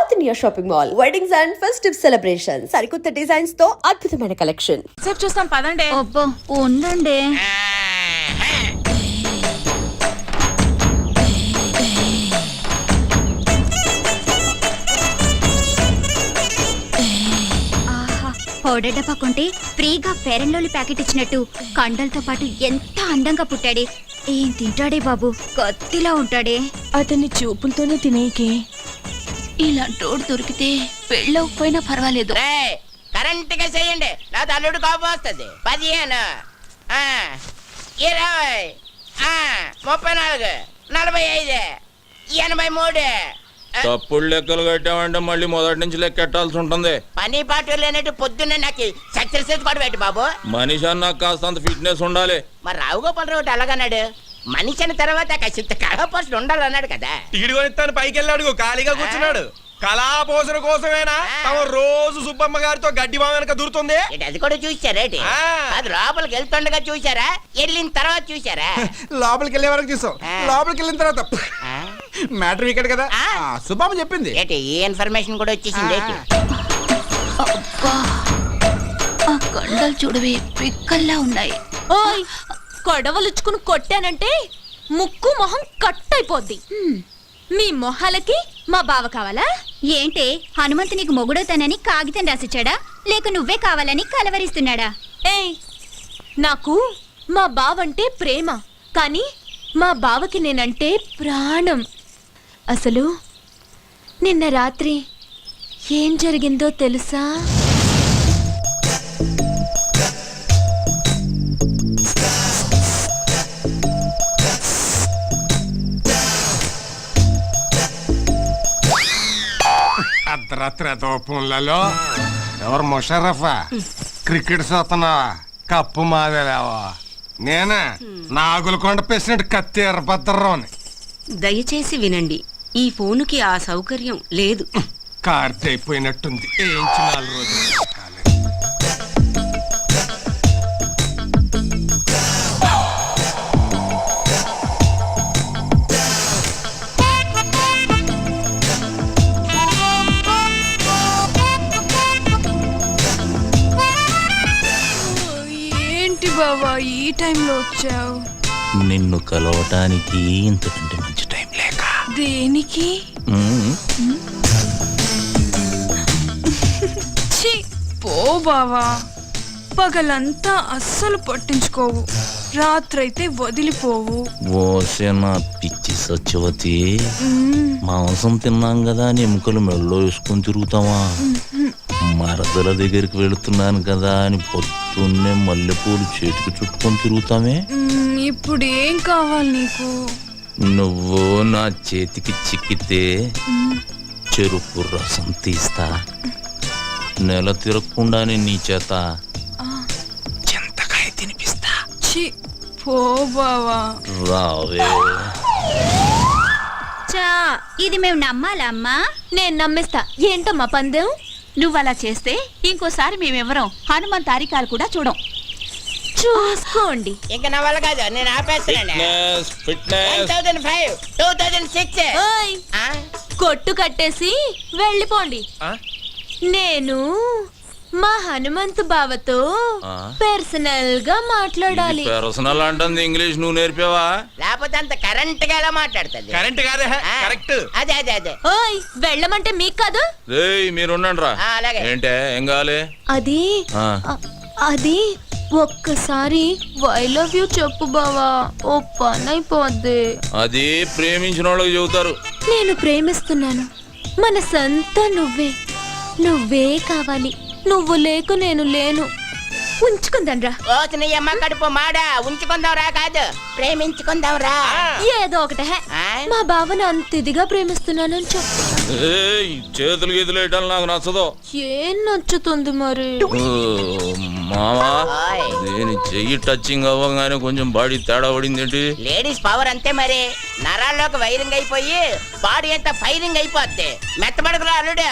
South India shopping mall weddings and festive celebrations సరికొత్త designs తో అద్భుతమైన కలెక్షన్. సేపు చూస్తాం పదండి. అబ్బో ఉండండి. పౌడర్ డబ్బా కొంటే ఫ్రీగా ఫెయిర్ అండ్ లవ్లీ ప్యాకెట్ ఇచ్చినట్టు కండలతో పాటు ఎంత అందంగా పుట్టాడే. ఏం తింటాడే బాబు, కత్తిలా ఉంటాడే. అతన్ని చూపులతోనే తినేకే. ఇలాంటోడు దొరికితే పెళ్ళవకపోయినా పర్వాలేదు. కరెంట్ గా చేయండి, నా తల్లుడు కోపం వస్తుంది. 15 20 34 45 83. తప్పుడు లెక్కలు కట్టామంటే మళ్ళీ మొదటి నుంచి లెక్కెట్టాల్సి ఉంటుంది. పని పాటు లేనట్టు పొద్దున్నే నాకు సక్సెస్ కూడా పెట్టి బాబు. మనిషి అన్న కాస్తంత ఫిట్నెస్ ఉండాలి. మరి రావు గోపాల్ రావు అలాగన్నాడు. మనిషి అన్న తర్వాత కాసింత కళాపోషణ ఉండాలన్నాడు కదా. టికెట్ కొనిస్తాను పైకి వెళ్ళాడు, ఖాళీగా కూర్చున్నాడు. కళాపోషణ కోసమేనా తమ రోజు సుబ్బమ్మ గారితో గడ్డి బావ వెనక దూరుతుంది. అది కూడా చూసారేటి? అది లోపలికి వెళ్తుండగా చూసారా, వెళ్ళిన తర్వాత చూసారా? లోపలికి వెళ్ళే వరకు చూసాం, లోపలికి వెళ్ళిన తర్వాత మ్యాటర్ ఇక్కడ కదా సుబ్బమ్మ చెప్పింది. ఏంటి ఈ ఇన్ఫర్మేషన్ కూడా వచ్చేసింది? ఆ కండలు చూడవే పిక్కల్లా ఉన్నాయి. ఓయ్ కొడవలుచ్చుకుని కొట్టానంటే ముక్కు మొహం కట్ అయిపోద్ది. మీ మొహాలకి మా బావ కావాలా ఏంటే, హనుమంతు నీకు మొగుడవుతానని కాగితం రాసిచ్చాడా, లేక నువ్వే కావాలని కలవరిస్తున్నాడా? ఏయ్ నాకు మా బావంటే ప్రేమ, కానీ మా బావకి నేనంటే ప్రాణం. అసలు నిన్న రాత్రి ఏం జరిగిందో తెలుసా? అర్ధరాత్రి దోపంలలో ఎవరు ముషరఫా క్రికెట్ చూస్తున్నావా? కప్పు మాదేలేవా? నేనే నాగులకొండ ప్రెసిడెంట్ కత్తి ఎర్రభద్రరావుని. దయచేసి వినండి, ఈ ఫోనుకి ఆ సౌకర్యం లేదు. కార్తె అయిపోయినట్టుంది, ఏంచి 4 రోజులు. ఏంటి బావా ఈ టైంలో వచ్చావు? నిన్ను కలవటానికి ఇంతకంటే మంచి టైం లేక. దేనికి? ఛీ, పో బావా. పగలంతా అస్సలు పట్టించుకోవు, రాత్రైతే వదిలిపోవు. ఓసే నా పిచ్చి సత్యవతి, మాంసం తిన్నాం కదా అని ఎముకలు మెళ్ళో వేసుకొని తిరుగుతావా? మరదల దగ్గరికి వెళుతున్నాను కదా అని పొద్దున్నే మల్లెపూలు చేతికి చుట్టుకొని తిరుగుతామే. ఇప్పుడు ఏం కావాలి నీకు? నువ్వు నా చేతికి చిక్కితే చెరుకు రసం తీస్తా, నెల తిరగకుండానే నీ చేత చింతకాయ తినిపిస్తా. పో బావా. రావే. చా, ఇది మేము నమ్మాలా అమ్మా? నేను నమ్మిస్తా. ఏంటమ్మా పందెం? నువ్వలా చేస్తే ఇంకోసారి మేమెవరం హనుమంత్ తారికాలు కూడా చూడం. చూసుకోండి. ఇంకా నా వల్ల కాదు, నేను ఆపేస్తున్నాను. 1005 2006. ఓయ్, కొట్టు కట్టేసి వెళ్ళిపోండి. నేను మా హనుమంతు బావతో పర్సనల్ గా మాట్లాడాలి. పర్సనల్ అంటుంది ఇంగ్లీష్ నువ్వు నేర్పావా? లేకపోతే అంత కరెంట్ గా ఎలా మాట్లాడుతుంది? కరెంట్ కాదే, కరెక్ట్. అదే ఓయ్, వెళ్ళమంటే మీకు కాదు. మీరు ఉండండి రా. అలాగే. ఏంటే ఏం కావాలి? అది ఒక్కసారి ఐ లవ్ యూ చెప్పు బావా, ఓ పని అయిపోద్ది. అది ప్రేమించిన వాళ్ళకి చెబుతారు. నేను ప్రేమిస్తున్నాను, మనసంతా నువ్వే కావాలి. నువ్వు లేకు నేను లేను. ఉంచుకుందాంరా. నీ అమ్మ కడుపు మాడా, ఉంచుకుందాంరా కాదు ప్రేమించుకుందాంరా. ఏదో ఒకటే, మా బావని అంత ఇదిగా ప్రేమిస్తున్నానని చెప్పు. చేతులు గీతులు వేయటం నాకు నచ్చదు. ఏం నచ్చుతుంది మరి? మామా, నేను చెయ్యి టచింగ్ అవ్వగానే కొంచెం బాడీ తేడా పడింది ఏంటి? లేడీస్ పవర్ అంతే మరి. నరాల్లోకి వైరింగ్ అయిపోయి బాడీ అంతా ఫైరింగ్ అయిపోద్ది. మెత్తబడుకురా అల్లుడు,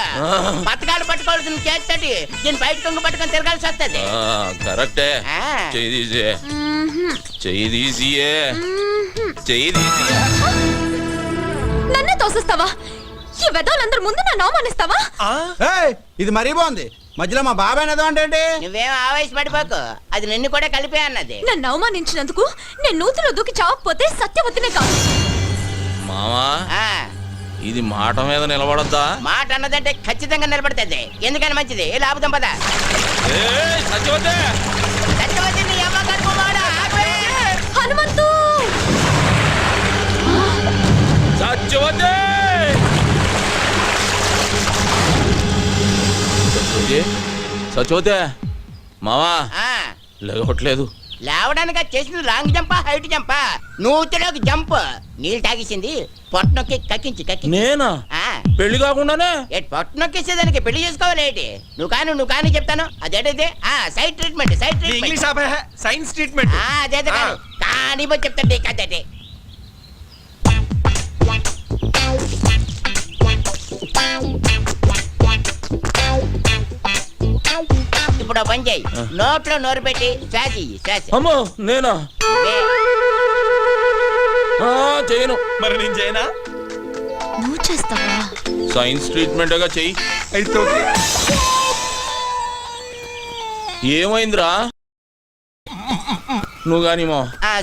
పథకాలు పట్టుకోవాల్సిన చేస్తాడు, దీన్ని బయట కొంగు పట్టుకొని తిరగాల్సి వస్తుంది. కరెక్టే. చెయ్యి తీసే, చెయ్యి తీసియే, చెయ్యి తీసి. నన్నే తోసేస్తావా? ఈ వెదవులందరి ముందు నన్ను అవమానిస్తావా? ఏయ్, ఇది మరీ బాగుంది. మధ్యలో మా బాబాయ్ ఏదో అంటే ఏంటి? నువ్వేం ఆవేశపడిపోకు, అది నిన్ను కూడా కలిపే అన్నది. నన్ను అవమానించినందుకు నేను నూతిలో దూకి చావకపోతే సత్యవతినే కాదు. మావా ఆ, ఇది మాట మీద నిలబడద్దా? మాట అన్నదంటే ఖచ్చితంగా నిలబడుతుంది. ఎందుకని మంచిది, ఏ లాభం పద. సత్యవతే సత్యవతి నీ అమ్మ కడుపువాడా? ఆపే! హనుమంతు! సత్యవతే సత్యవతే మావా ఆ, లేవట్లేదు. లేవడానికి అది చేసింది లాంగ్ జంపా హైట్ జంపా? నూతిలోకి జంప్. నీళ్ళు తాగేసింది పొట్టనొక్కి కక్కించి నేనా? ఆ, పెళ్లి కాకుండానే పొట్టనొక్కేసేదానికి పెళ్లి చేసుకోవాలి ఏంటి? నువ్వు కానీ చెప్తాను. అదేంటిది? Side treatment, side treatment. English ఆపే సైన్స్ ట్రీట్మెంట్. అదే కానీ చెప్తాండి కదండి. ఇప్పుడు ఓ పని చేయి, నోట్లో నోరు పెట్టి శ్వాస ఇయ్యి, శ్వాస. అమ్మో నేనా? వే. చేయను. మరి నేను చేయనా? నువ్వు చేస్తావా? సైన్స్ ట్రీట్మెంట్గా చెయ్యి. అయితే ఓకే. ఏమైందిరా? నువ్వు కానీ మా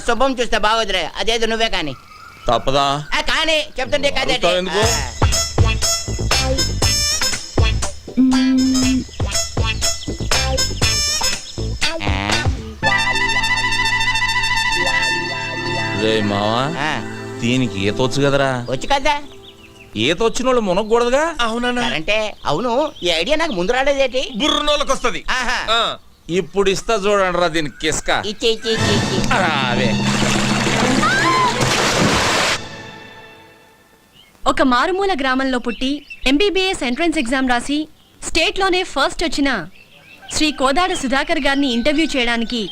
శుభం చూస్తే బాగోదురే, అదేదో నువ్వే కానీ. తప్పదా? కానీ చెప్తుంటే కదండి. అడుగుతావు ఎందుకు? రే మావా, దీనికి ఈత వచ్చు కదరా? వచ్చు కదా. ఈత వచ్చిన వాళ్ళు మునగకూడదుగా? అవునన్నా. అంటే అవును, ఈ ఐడియా నాకు ముందు రాలేదేటి? బుర్రనోళ్ళకి వస్తుంది. ఆహా. ఇప్పుడు ఇస్తా చూడండి రా దీనికి కిస్క. ఇచ్చి అవే ఒక మారుమూల గ్రామంలో పుట్టి ఎంబీబీఎస్ ఎంట్రన్స్ ఎగ్జామ్ రాసి స్టేట్లోనే ఫస్ట్ వచ్చిన శ్రీ కోదాడ సుధాకర్ గారిని ఇంటర్వ్యూ చేయడానికి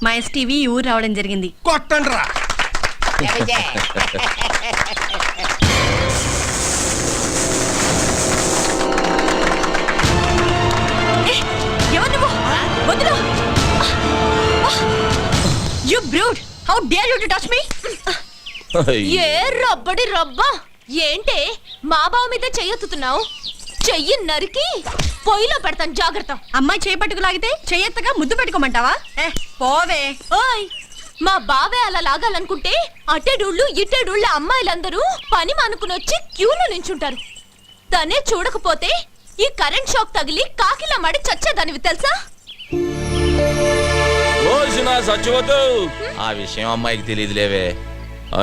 మా ఎస్టీవీ ఊరు రావడం జరిగింది. కొట్టండి రా. ఎవరు నువ్వు? వదిలు! You brute! How dare you to touch me? ఏ రబ్బడి రబ్బా! ఏంటే మా బావ మీద చెయ్యెత్తుతున్నావు? చెయ్యి నరికి పొయ్యిలో పెడతాను, జాగ్రత్త. అమ్మాయి చేపట్టుకు లాగితే చెయ్యెత్తగా ముద్దు పెట్టుకోమంటావా? పోవే. ఓయ్, మా బావే అలా లాగాలనుకుంటే అటెడూళ్ళు ఇటెడూళ్ళ అమ్మాయిలందరూ పని మానుకుని వచ్చి క్యూలో నించుంటారు. తనే చూడకపోతే ఈ కరెంట్ షాక్ తగిలి కాకిలా మడి చచ్చేదానివి తెలుసా? సచ్చిపోతూ ఆ విషయం అమ్మాయికి తెలియదులేవే.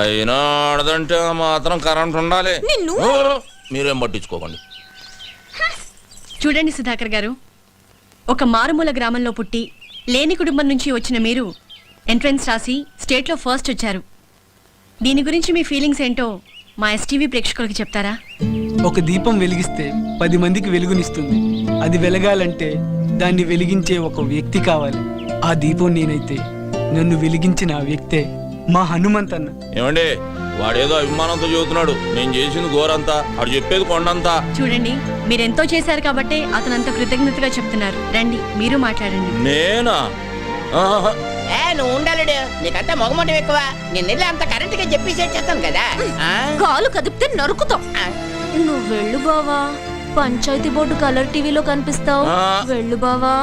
అయినా ఆడదంటే మాత్రం కరెంట్ ఉండాలి. నిన్ను మీరేం పట్టించుకోకండి. చూడండి సుధాకర్ గారు, ఒక మారుమూల గ్రామంలో పుట్టి లేని కుటుంబం నుంచి వచ్చిన మీరు ఎంట్రన్స్ రాసి స్టేట్లో ఫస్ట్ వచ్చారు. దీని గురించి మీ ఫీలింగ్స్ ఏంటో మా ఎస్టీవీ ప్రేక్షకులకి చెప్తారా? ఒక దీపం వెలిగిస్తే 10 మందికి వెలుగునిస్తుంది. అది వెలగాలంటే దాన్ని వెలిగించే ఒక వ్యక్తి కావాలి. ఆ దీపం నేనైతే నన్ను వెలిగించిన ఆ వ్యక్తే మా హనుమంతన్న. ఏమండి, వాడేదో అభిమానంతో చెబుతున్నాడు. నేను చేసింది గోరంతా, వాడు చెప్పేది కొండంతా. చూడండి, మీరెంతో చేశారు కాబట్టి అతను అంత కృతజ్ఞతగా చెప్తున్నారు. రండి, మీరు మాట్లాడండి. నేనా? ఆహా. నువ్వు ఉండాలడు, నీకంతా మొగమొట్టం ఎక్కువ. నేను వెళ్ళి అంత కరెంట్ గా చెప్పేసి చేస్తాను కదా. కాలు కదిపితే నరుకుతాం. నువ్వు వెళ్ళు బావా, పంచాయతీ బోర్డు కలర్ టీవీలో కనిపిస్తావు. వెళ్ళు బావా,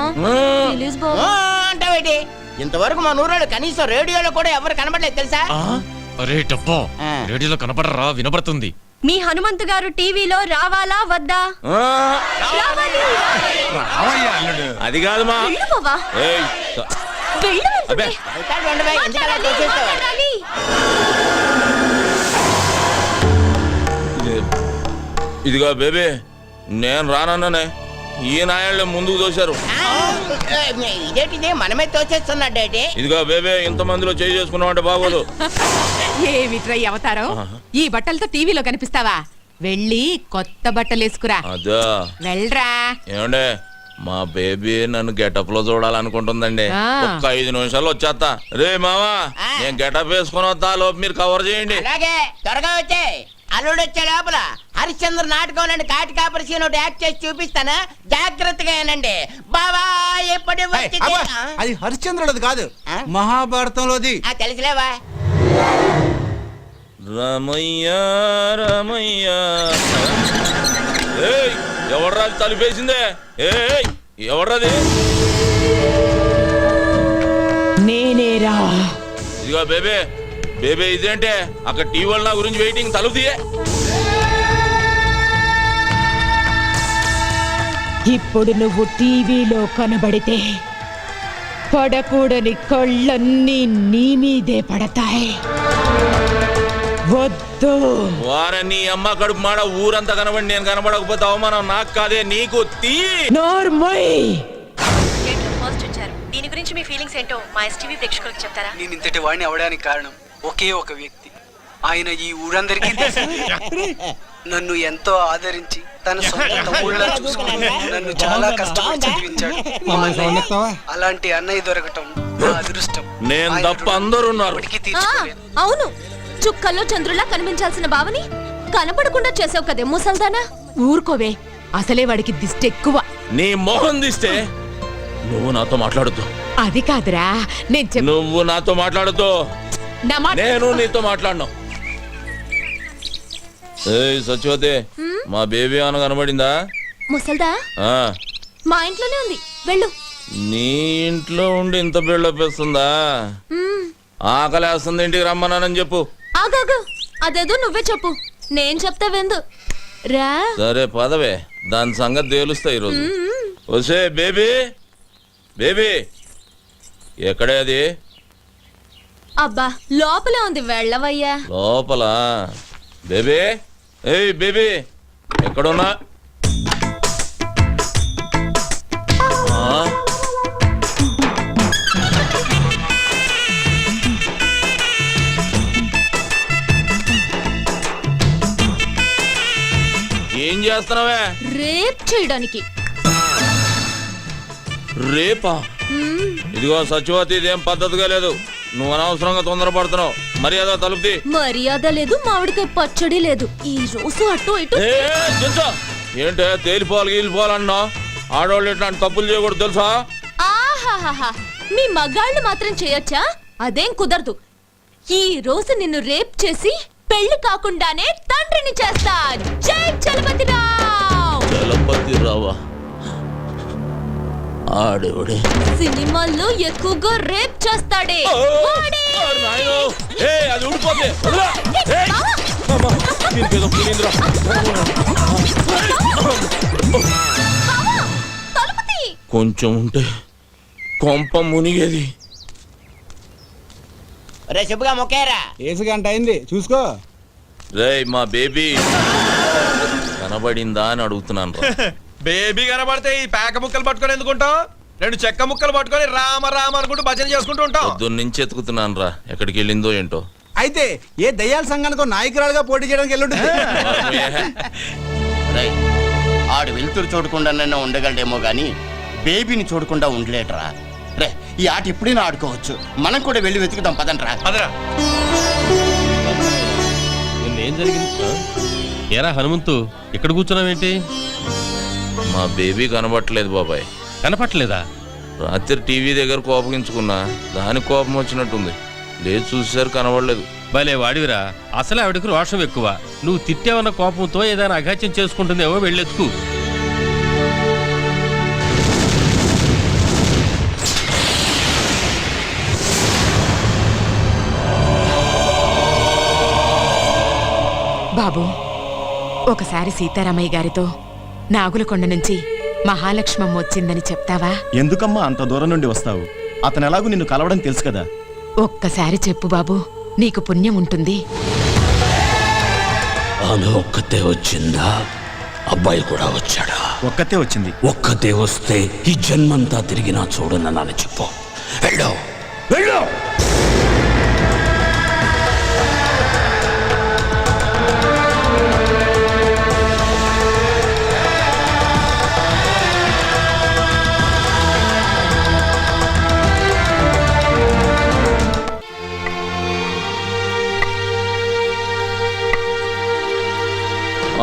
ప్లీజ్ బావా. అంటావేటి? ఇంతవరకు మా నూరాడు కనీసం రేడియోలో కూడా ఎవరు కనబడలేదు తెలుసా? అరే టప్పా, రేడియోలో కనపడరా? వినపడుతుంది. మీ హనుమంతు గారు టీవీలో రావాలా వద్దా? అది కాదు మా. వెళ్ళు బావా, ఏయ్, వెళ్ళు. అబ్బే వెళ్తాడు ఉండవే, ఎందుకు అలా తోసేస్తావు? మాట్లాడాలి. ఇదిగో బేబీ, నేను రానన్నానే, ఈ నాయాళ్ళే ముందుకు దోశారు. ఇదేంటిది మనమే తోచేస్తున్నాడేటి? ఇదిగో బేబీ, ఇంత మందిలో చేయి చేసుకున్నావు అంటే బాగోదు. ఏమిట్రై అవతారం? ఈ బట్టలతో టీవీలో కనిపిస్తావా? వెళ్ళి కొత్త బట్టలు వేసుకురా. అదా వెళ్ళరా. ఏమండే, మా బేబీ నన్ను గెటప్ లో చూడాలనుకుంటుందండి. ఒక్క 5 నిమిషాలు వచ్చేస్తా. రే మావా, నేను గెటప్ వేసుకుని వస్తా, లోపు మీరు కవర్ చేయండి. అలాగే, త్వరగా వచ్చే. అల్లుడు వచ్చే లోపల హరిశ్చంద్ర నాటకం నుండి కాటి కాపరి సీన్ ఒకటి యాక్ట్ చేసి చూపిస్తాను, జాగ్రత్తగా ఏనండి. బావా ఎప్పటి అది హరిశ్చంద్రుడు కాదు, మహాభారతంలోది. తెలుసులేవా? రమయ్య రమయ్య ఏయ్ ఎవర్రా తలుపేసిందే? ఏయ్ ఎవర్రాది? నేనేరా. ఇదిగో బేబే బేబే ఇదేంటే అక్కడ టీవీ వాళ్ళ నా గురించి వెయిటింగ్, తలుపు తీయే. ఇప్పుడు నువ్వు టీవీలో కనబడితే పడకూడని కళ్ళన్నీ నీ మీదే పడతాయి. వద్దు. వారే నీ అమ్మ కడుపు మాడ ఊరంతా కనబడి నేను కనబడకపోతే అవమానం నాకు కాదే నీకు. తీ నోర్మోయ్. స్టేట్లో ఫస్ట్ వచ్చారు. దీని గురించి మీ ఫీలింగ్స్ ఏంటో మా ఎస్టీవీ ప్రేక్షకులకు చెప్తారా? నేను ఇంతటి వాడిని అవడానికి కారణం ఒకే ఒక వ్యక్తి. ఆయన ఈ ఊరందరికీ తెలుసు. నన్ను ఎంతో ఆదరించి తన సొంత తమ్ముళ్ళ చూసుకుని నన్ను చాలా కష్టపడి చదివించాడు. అలాంటి అన్నయ్య దొరకటం నా అదృష్టం. నేను తప్ప అందరూ ఉన్నారు. అవును, చుక్కల్లో చంద్రులా కనిపించాల్సిన బావని కనపడకుండా చేసావు కదే ముసల్దానా. ఊరుకోవే, అసలే వాడికి దిష్టి ఎక్కువ. నీ మొహం తీస్తే నువ్వు నాతో మాట్లాడుతూ. అది కాదురా, నువ్వు నాతో మాట్లాడుతూ నేను నీతో మాట్లాడను. ఏయ్ సత్యవతి, మా బేబీ అన్న కనబడిందా? ముసల్దా మా ఇంట్లోనే ఉంది, వెళ్ళు. నీ ఇంట్లో ఉండి ఇంత బిల్డప్ వేస్తుందా? ఆకలేస్తుంది, ఇంటికి రమ్మన్నానని చెప్పు. ఆగాగు, అదేదో నువ్వే చెప్పు, నేను చెప్తా వెందు రా. సరే పదవే, దాని సంగతి తేలుస్తా ఈరోజు. వసే బేబీ బేబీ ఎక్కడే అది? అబ్బా లోపలే ఉంది, వెళ్ళవయ్యా. లోపల బేబీ. ఏయ్ బేబీ ఎక్కడున్నా? ఏం చేస్తున్నావే? రేప్ చేయడానికి. రేపా? ఇదిగో సత్యవతి, ఇదేం పద్ధతిగా లేదు. నువ్వు అనవసరంగా తొందరపడుతున్నావు. మర్యాద తలుపుది. మర్యాద లేదు, మామిడికాయ పచ్చడి లేదు. ఈ రోజు అటు ఇటు. ఏంటే తేలిపోవాలి గీలిపోవాలన్నా? ఆడవాళ్ళు ఇట్లాంటి తప్పులు చేయకూడదు తెలుసా? ఆహాహా, మీ మగాళ్ళు మాత్రం చేయొచ్చా? అదేం కుదరదు. ఈ రోజు నిన్ను రేప్ చేసి పెళ్లి కాకుండానే తండ్రిని చేస్తా. జై చలపతిరావు. చలపతిరావా? ఆడేవాడే సినిమాల్లో ఎక్కువగా రేప్ చేస్తాడే. అది ఊడిపోతే కొంచెం ఉంటే కొంప మునిగేది. రే చెప్పుగా మొక్కేరా. ఏసు గంట అయింది చూసుకో. రేయ్ మా బేబీ కనబడిందా అని అడుగుతున్నాను. బేబీ కనబడితే ఈ పేక ముక్కలు పట్టుకొని ఎందుకుంటావు? 2 చెక్క ముక్కలు పట్టుకొని రామ రామ అనుకుంటూ భజన చేసుకుంటూ ఉంటావు. పొద్దున్న నుంచి ఎత్తుకుతున్నాను రా, ఎక్కడికి వెళ్ళిందో ఏంటో. అయితే ఏ దయ్యాల సంఘానికో నాయకురాలుగా పోటీ చేయడానికి వెళ్ళుంటుంది. ఆడు వెలుతురు చూడకుండా ఉండగలడేమో గాని బేబీని చూడకుండా ఉండలేటరా. రే ఈ ఆట ఎప్పుడైనా ఆడుకోవచ్చు, మనం కూడా వెళ్ళి వెతుకుదాం పదండ్రా. అదరా ఏం జరిగింది? ఏరా హనుమంతు, ఇక్కడ కూర్చున్నావేంటి? మా బేబీ కనబట్టలేదు బాబాయ్. కనపట్లేదా? రాత్రి టీవీ దగ్గర కోపగించుకున్నా, దానికి కోపం వచ్చినట్టుంది. లేదు చూసేసరికి కనబడలేదు. భలే వాడివిరా, అసలే ఆవిడకు రోషం ఎక్కువ. నువ్వు తిట్టావన్న కోపంతో ఏదైనా అఘాత్యం చేసుకుంటుందేమో, వెళ్ళెత్తుకు. బాబు, ఒకసారి సీతారామయ్య గారితో నాగులకొండ నుంచి మహాలక్ష్మమ్మ వచ్చిందని చెప్తావా? ఎందుకమ్మా అంత దూరం నుండి వస్తావు? అతను ఎలాగూ నిన్ను కలవడం తెలుసు కదా. ఒక్కసారి చెప్పు బాబు, నీకు పుణ్యం ఉంటుంది. ఆమె ఒక్కతే వచ్చిందా? అబ్బాయి కూడా వచ్చాడా? ఒక్కతే వచ్చింది. ఒక్కతే వస్తే ఈ జన్మంతా తిరిగినా చూడనని చెప్పు. వెళ్ళు వెళ్ళు.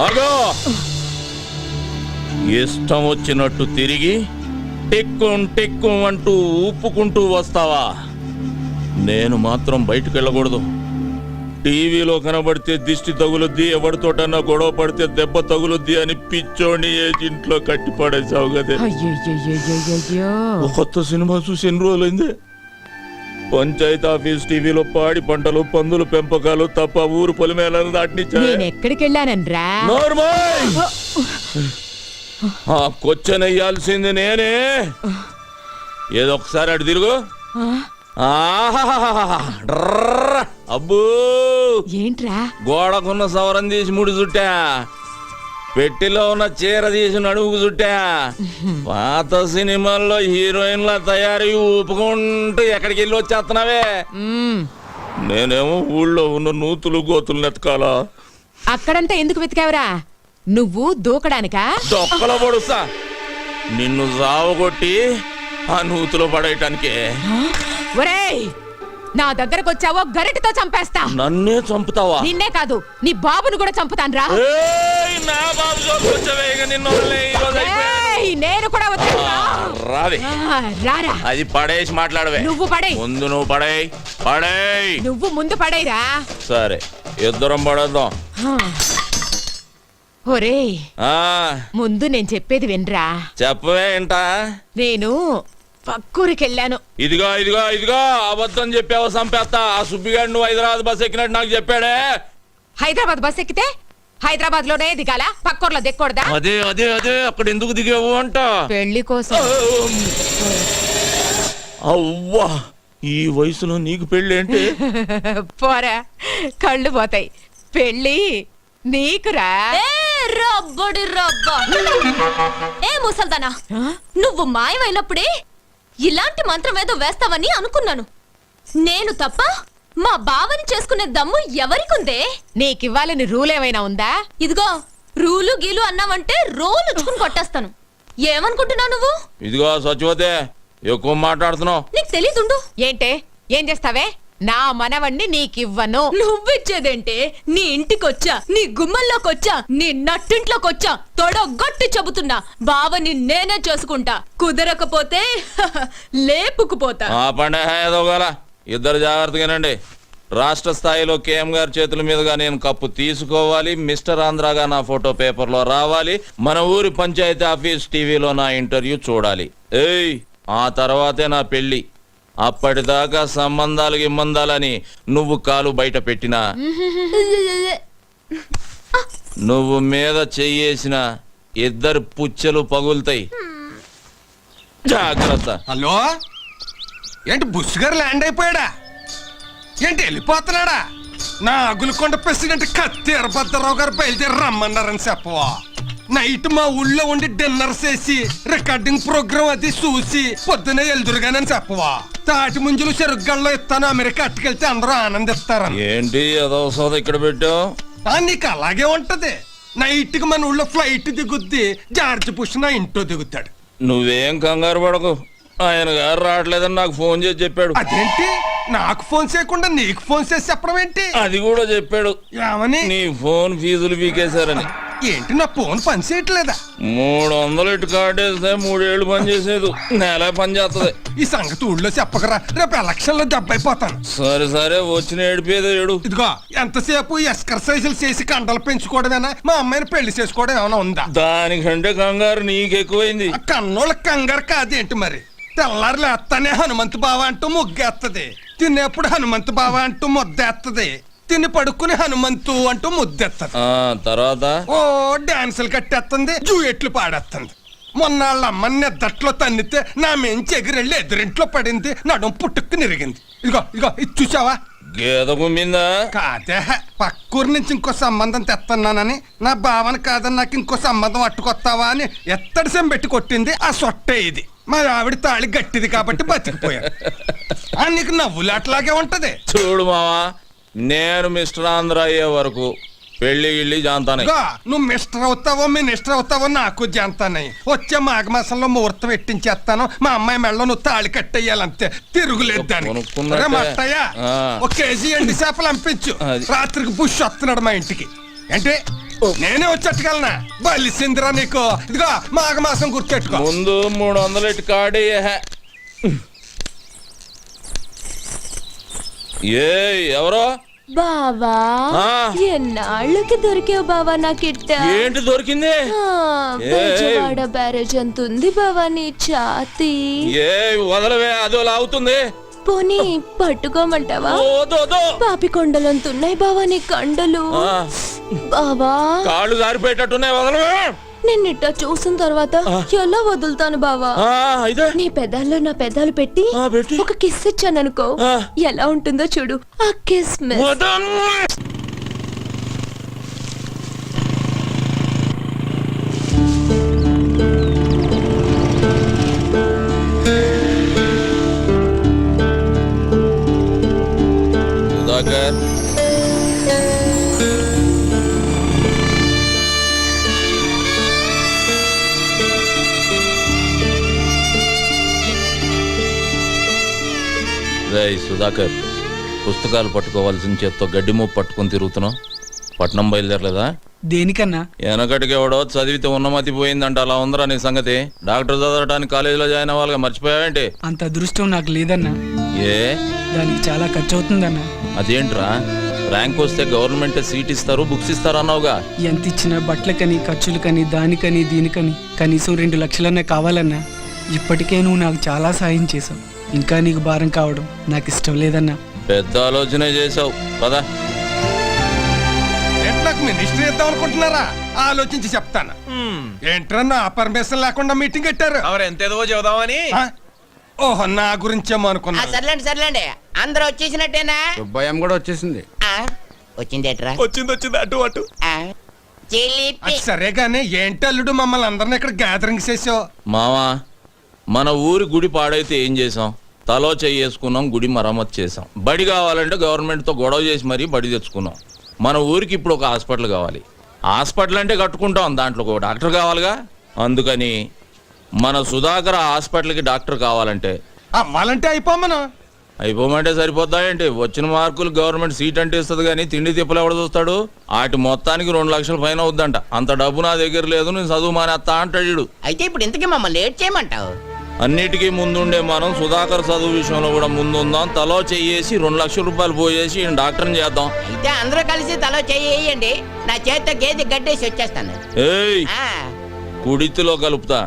ఆగో! ఇష్టం వచ్చినట్టు తిరిగి టిక్కు అంటూ ఊపుకుంటూ వస్తావా? నేను మాత్రం బయటకు వెళ్ళకూడదు. టీవీలో కనబడితే దిష్టి తగులుద్ది, ఎవరితోటన్నా గొడవ పడితే దెబ్బ తగులుద్ది అని పిచ్చోని ఏజింట్లో కట్టి పడేసావు కదే. అయ్యయ్యయ్యయ్యయ్యో. ఒక కొత్త సినిమా చూసి ఎన్ని రోజులైంది? పంచాయతీ ఆఫీస్ టీవీలో పాడి పంటలు, పందులు పెంపకాలు తప్ప ఊరు పొలిమేళను దాటినిచ్చా. నేను ఎక్కడికి వెళ్ళానన్రా? నార్మల్. ఆ క్వశ్చన్ వేయాల్సింది నేనే. ఏదో ఒకసారి అటు తిరుగు. అబ్బో ఏంట్రా? గోడకున్న సవరం తీసి ముడి చుట్టా, పెట్టిలో ఉన్న చీర తీసి నడుముకు చుట్టా. పాత సినిమాల్లో హీరోయిన్ల తయారీ ఊపుకుంటూ ఎక్కడికి వెళ్ళి వచ్చేస్తున్నావే. నేనేమో ఊళ్ళో ఉన్న నూతులు గోతులు నెతకాలా. అక్కడంతా ఎందుకు వెతికావురా? నువ్వు దూకడానికా? దొక్కలో పడుస్తా నిన్ను సావగొట్టి ఆ నూతులో పడేయటానికి. ఒరేయ్, నా దగ్గరకు వచ్చావో గరిటతో చంపేస్తా. నన్నే చంపుతావా? నిన్నే కాదు, నీ బాబును కూడా చంపుతాను రా. నా బాబు జోలికి వచ్చావే, ఇక నిన్ను వదిలే, ఈ రోజు అయిపోయింది. నేను కూడా వచ్చాను. రావే. రారా. అది పడేసి మాట్లాడవే. నువ్వు పడేయ్. ముందు నువ్వు పడేయ్. పడేయ్. నువ్వు ముందు పడేరా. సరే, ఇద్దరం పడేద్దాం. ఒరేయ్, ఆ ముందు నేను చెప్పేది వినరా. చెప్పవే ఏంటా? నేను పక్కూరికెళ్ళాను. ఇదిగో ఇదిగో ఇదిగో, అబద్ధం చెప్పావు, సంపేస్తా. ఆ సుబ్బిగాడు నువ్వు హైదరాబాద్ బస్ ఎక్కినట్టు నాకు చెప్పాడే. హైదరాబాద్ బస్ ఎక్కితే హైదరాబాద్ లోనే దిగాల, పక్కూర్లో దిక్కకూడదా? అదే అదే అదే, అక్కడ ఎందుకు దిగావు అంట. పెళ్లి కోసం. అవ్వా, ఈ వయసులో నీకు పెళ్ళి ఏంటి? పోరా, కళ్ళు పోతాయి. పెళ్లి నీకురా. రబ్బడి రబ్బా. ఏ ముసల్దానా, నువ్వు మాయమైనప్పుడే ఇలాంటి మంత్రం ఏదో వేస్తావని అనుకున్నాను. నేను తప్ప మా బావని చేసుకునే దమ్ము ఎవరికుందే? నీకివ్వాలని రూల్ ఏమైనా ఉందా? ఇదిగో, రూలు గీలు అన్నావంటే రోలు ఉచ్చుకుని కొట్టేస్తాను. ఏమనుకుంటున్నావు నువ్వు? ఇదిగో సచివతే, ఎక్కువ మాట్లాడుతున్నావు. నీకు తెలీదుండు. ఏంటే, ఏం చేస్తావే? నా మనవణ్ణి నీకివ్వను. నువ్విచ్చేదేంటే? నీ ఇంటికొచ్చా, నీ గుమ్మల్లోకొచ్చా, నీ నట్టింట్లోకొచ్చా తొడగొట్టి చెబుతున్నా, బావని నేనే చేసుకుంటా. కుదరకపోతే లేపుకుపోతా. ఆ పండే ఏదో గల, ఇద్దరు జాగ్రత్తగానండి. రాష్ట్ర స్థాయిలో కేఎం గారి చేతుల మీదుగా నేను కప్పు తీసుకోవాలి. మిస్టర్ ఆంధ్రాగా నా ఫోటో పేపర్లో రావాలి. మన ఊరి పంచాయతీ ఆఫీస్ టీవీలో నా ఇంటర్వ్యూ చూడాలి. ఏయ్, ఆ తర్వాతే నా పెళ్లి. అప్పటిదాకా సంబంధాలు గిమ్మందాలని నువ్వు కాలు బయట పెట్టినా, నువ్వు మీద చెయ్యేసిన ఇద్దరు పుచ్చెలు పగులుతాయి. జాగ్రత్త. హలో, ఏంటి బుష్ గారు ల్యాండ్ అయిపోయాడా? ఏంటి వెళ్ళిపోతున్నాడా? నా అగులకొండ ప్రెసిడెంట్ కత్తి ఎర్రభద్రరావు గారు బయలుదేరి రమ్మన్నారని చెప్పవా? నైట్ మా ఊళ్ళో ఉండి డిన్నర్ చేసి రికార్డింగ్ ప్రోగ్రామ్ అది చూసి పొద్దునే ఎల్దురుగానని చెప్పవా? తాటి ముంజులు చెరుగ్గల్లో ఇస్తాను, అమెరికా అట్టుకెళ్తే అందరూ ఆనందిస్తారని. ఏంటి అదో సోద ఇక్కడ పెట్టావు? నీకు అలాగే ఉంటది. నైట్ కి మన ఊళ్ళో ఫ్లైట్ దిగుద్ది, జార్జ్ బుష్ నా ఇంట్లో దిగుతాడు. నువ్వేం కంగారు పడకు, ఆయన గారు రావట్లేదని నాకు ఫోన్ చేసి చెప్పాడు. అదేంటి, నాకు ఫోన్ చేయకుండా నీకు ఫోన్ చేసి చెప్పడం ఏంటి? అది కూడా చెప్పాడు. ఏమని? నీ ఫోన్ ఫీజులు పీకేశారని. ఏంటి, నా ఫోన్ పని చేయట్లేదా? 300 ఇటు కార్డేస్తే 3 ఏళ్ళు పని చేసేది, నెల పని చేస్తుంది. ఈ సంగతి ఊళ్ళో చెప్పకరా, రేపు ఎలక్షన్ లో దెబ్బైపోతాను. సరే సరే, వచ్చిన ఏడిపోయేది ఏడు. ఇదిగో, ఎంతసేపు ఎక్సర్సైజులు చేసి కండలు పెంచుకోవడమేనా? మా అమ్మాయిని పెళ్లి చేసుకోవడం ఏమైనా ఉందా? దానికంటే కంగారు నీకెక్కువైంది. కన్నోళ్ళ కంగారు కాదేంటి మరి? తెల్లారు లేస్తానే హనుమంతు బావ అంటూ ముగ్గేస్తది, తినేప్పుడు హనుమంతు బావ అంటూ ముద్దేస్తది, తిని పడుకుని హనుమంతు అంటూ ముద్దెత్తది. తర్వాత ఓ డాన్సులు కట్టేస్తుంది, జూయెట్లు పాడేస్తుంది. మొన్న వాళ్ళ అమ్మని నిద్దట్లో తన్నితే నా మెంచి ఎగిరెళ్ళి ఎదురింట్లో పడింది, నడుం పుట్టుక్కు నిరిగింది. ఇదిగో ఇదిగో, ఇది చూసావా? గేద కుమ్మిందా? కాదే, పక్కూరు నుంచి ఇంకో సంబంధం తెస్తున్నానని, నా భావన కాదని నాకు ఇంకో సంబంధం అట్టుకొస్తావా అని ఎత్తడి సెం పెట్టి కొట్టింది. ఆ సొట్టే ఇది. మా ఆవిడ తాళి గట్టిది కాబట్టి బతికిపోయాను. నీకు నవ్వులాట్లాగే ఉంటది. చూడు మావా, నేను మిస్టర్ ఆంధ్ర అయ్యే వరకు పెళ్లి గిళ్ళి జాంతానే. నువ్వు మిస్టర్ అవుతావో మినిస్టర్ అవుతావో నాకు జాంతానే. వచ్చే మాఘమాసంలో ముహూర్తం పెట్టించేస్తాను. మా అమ్మాయి మెళ్ళలో నువ్వు తాళి కట్టేయాలంతే, తిరుగులేదు దానికి. మట్టయ్య, ఒక కేజీ ఎండి చేపలు పంపించు. రాత్రికి బుష్ వస్తున్నాడు మా ఇంటికి. అంటే నేనే వచ్చేట్టుకెళ్ళనా? బలిసిందిరా నీకు. ఇదిగో, మాఘమాసం గుర్తెట్టుకో. ముందు 300 ఇటు కార్డు. ఏ ఎవరో బావా ఆ. ఎన్నాళ్ళకి దొరికావు బావా నాకిట్ట ఏంటి దొరికింది బెజవాడ బ్యారేజ్ అంత ఉంది బావా నీ ఛాతి. ఏ వదలవే అదో లాగుతుంది. పోనీ పట్టుకోమంటావా? పాపి కొండలంతున్నాయి బావా నీ కండలు. బావా కాళ్ళు జారిపోయేటట్టున్నాయి, వదలవే. నిన్నిట్ట చూసిన తర్వాత ఎలా వదులుతాను బావా? నీ పెదాల్లో నా పెదాలు పెట్టి ఒక కిస్ ఇచ్చాననుకో, ఎలా ఉంటుందో చూడు ఆ కిస్. సుధాకర్, రేయ్ సుధాకర్, పుస్తకాలు పట్టుకోవాల్సిన చేత్తో గడ్డి మూపు పట్టుకొని తిరుగుతున్నావు. పట్నం బయలుదేరలేదా? దేనికన్నా? వెనకటికి ఎవడో చదివితే ఉన్నమతి పోయిందంట, అలా ఉందరా నీ సంగతి? డాక్టర్ చదవడానికి కాలేజీలో జాయిన్ అవ్వాలిగా, మర్చిపోయావేంటి? అంత అదృష్టం నాకు లేదన్నా. ఏ దానికి చాలా ఖర్చు అవుతుందన్నా. అదేంట్రా, ర్యాంక్ వస్తే గవర్నమెంట్ సీట్ ఇస్తారు, బుక్స్ ఇస్తారు అన్నావుగా. ఎంత ఇచ్చినా బట్టలకని, ఖర్చులకని, దానికని దీనికని కనీసం 2 లక్షలన్నా కావాలన్నా. ఇప్పటికే నువ్వు నాకు చాలా సాయం చేసావు. ఇంకా నీకు భారం కావడం నాకు ఇష్టం లేదన్నా. పెద్ద ఆలోచన చేసావు పదా. నాకు మినిస్టర్ ఇద్దాం అనుకుంటున్నారా? ఆలోచించి చెప్తాను. ఏంట్రా నా పర్మిషన్ లేకుండా మీటింగ్ పెట్టారు? ఎంతేదో చెబుదామని. ఓహో, నా గురించేమో అనుకున్నా. సర్లేండి సర్లేండి, అందరూ వచ్చేసినట్టేనా? సుబ్బయ్యం కూడా వచ్చేసింది. వచ్చిందేట్రా? వచ్చింది అటు అటు. అది సరే గానీ ఏంటి అల్లుడు మమ్మల్ని అందరినీ ఇక్కడ గ్యాదరింగ్ చేసావు? మావా, మన ఊరి గుడి పాడైతే ఏం చేసాం? తలో చేసుకున్నాం, గుడి మరమ్మతు చేసాం. బడి కావాలంటే గవర్నమెంట్తో గొడవ చేసి మరీ బడి తెచ్చుకున్నాం. మన ఊరికి ఇప్పుడు ఒక హాస్పిటల్ కావాలి. హాస్పిటల్ అంటే కట్టుకుంటాం, దాంట్లో ఒక డాక్టర్ కావాలిగా. అందుకని మన సుధాకర్ హాస్పిటల్కి డాక్టర్ కావాలంటే అవ్వాలంటే అయిపోమంటే సరిపోద్దా ఏంటి? వచ్చిన మార్కులు గవర్నమెంట్ సీట్ అంటే ఇస్తుంది, కానీ తిండి తిప్పలు ఎవడ చూస్తాడు? వాటి మొత్తానికి 2 లక్షల పైన అవుద్దంట. అంత డబ్బు నా దగ్గర లేదు, నేను చదువు మానేస్తా అంటాడు. అయితే ఇప్పుడు ఇంతకీ మమ్మల్ని లేట్ చేయమంటావు? అన్నిటికీ ముందుండే మనం సుధాకర్ చదువు విషయంలో కూడా ముందుందాం. తలో చెయ్యేసి 2 లక్షల రూపాయలు పోయేసి ఈయన డాక్టర్ని చేద్దాం. అయితే అందరూ కలిసి తలో చెయ్యండి, నా చేతితో గేదె గడ్డేసి వచ్చేస్తాను. ఏయ్, కుడితిలో కలుపుతా.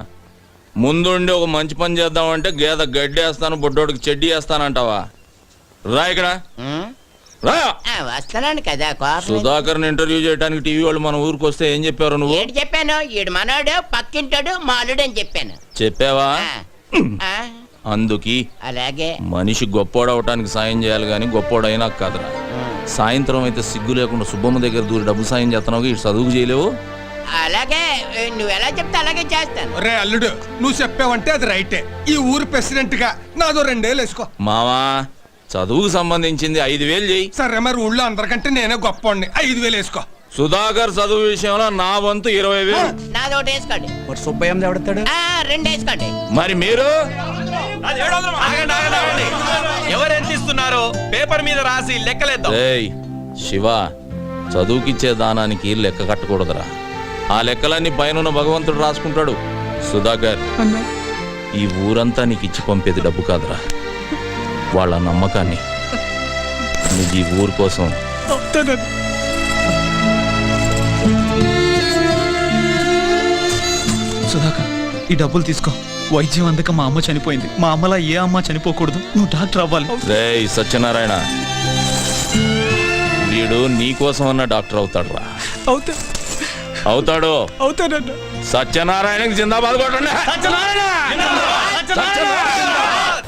ముందుండి ఒక మంచి పని చేద్దామంటే గేదె గడ్డేస్తాను, బుడ్డోడికి చెడ్డీ వేస్తానంటావా? రా ఇక్కడ రా. వస్తున్నాను కదా. సుధాకర్ ఇంటర్వ్యూ చేయడానికి టీవీ వాళ్ళు మన ఊరికి వస్తే ఏం చెప్పారు నువ్వు? ఏంటి చెప్పాను? ఈడు మనోడు, పక్కింటాడు, మా అల్లుడు అని చెప్పాను. చెప్పావా? అందుకి అలాగే మనిషి గొప్పోడవటానికి సాయం చేయాలి, కానీ గొప్పోడైనా కాదురా. సాయంత్రం అయితే సిగ్గు లేకుండా సుబ్బమ్మ దగ్గర దూరి డబ్బు సాయం చేస్తున్నావు, ఇటు చదువుకు చేయలేవు. అలాగే నువ్వు ఎలా చెప్తే అలాగే చేస్తాను. రే అల్లుడు, నువ్వు చెప్పావంటే అది రైటే. ఈ ఊరు ప్రెసిడెంట్ గా నాదో 2 ఏళ్ళు వేసుకో. మావా, చదువుకు సంబంధించింది 5,000 చెయ్యి. సరే, మరి ఊళ్ళో అందరికంటే నేనే గొప్ప. 5,000 వేసుకో. సుధాకర్ చదువు విషయంలో నా వంతు 20,000. నాది ఒకటి వేసుకోండి. సుబ్బయ్యం ఎవడతాడు? 2 వేసుకోండి. మరి మీరు ఎవరెంత ఇస్తున్నారు పేపర్ మీద రాసి లెక్కలేద్దాం. ఏయ్ శివ, చదువుకిచ్చే దానానికి లెక్క కట్టకూడదురా. ఆ లెక్కలన్నీ పైన భగవంతుడు రాసుకుంటాడు. సుధాకర్, ఈ ఊరంతా నీకు ఇచ్చి పంపేది డబ్బు కాదురా, వాళ్ళ నమ్మకాన్ని. నువ్వు ఈ ఊరు కోసం సుధాకర్, ఈ డబ్బులు తీసుకో. వైద్యం అందక మా అమ్మ చనిపోయింది. మా అమ్మలా ఏ అమ్మ చనిపోకూడదు. నువ్వు డాక్టర్ అవ్వాలి. రేయ్ సత్యనారాయణ, వీడు నీ కోసం అన్న డాక్టర్ అవుతాడు రా. అవుతాడు. సత్యనారాయణకి జిందాబాద్ కొట్టండి.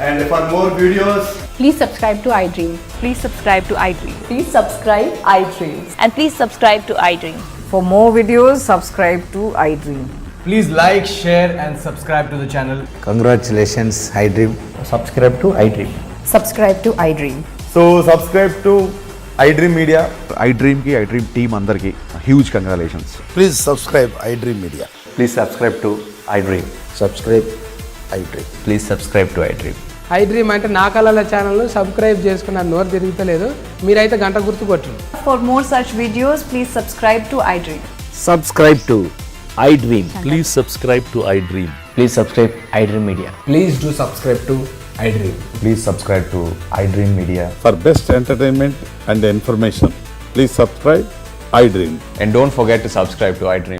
And for more videos, Please subscribe to iDream. Please subscribe to iDream. Please subscribe iDream. And please subscribe to iDream. For more videos, subscribe to iDream. Please like, share and subscribe to the channel. congratulations, iDream. Subscribe to iDream. Subscribe to iDream. So subscribe to iDream Media. iDream ki iDream team andarki huge congratulations. Please subscribe iDream Media. Please subscribe to iDream. Subscribe iDream. Please subscribe to iDream. iDream అంటే నా కళల channel subscribe చేసుకున్న నోరు తిరుగుతలేదు. మీరైతే గంట గుర్తు కొట్టండి. For more such videos, please subscribe to iDream. Subscribe to iDream. Please subscribe to iDream. Please subscribe iDream Media. Please do subscribe to iDream. Please subscribe to iDream Media. For best entertainment and information, please subscribe iDream. And don't forget to subscribe to iDream.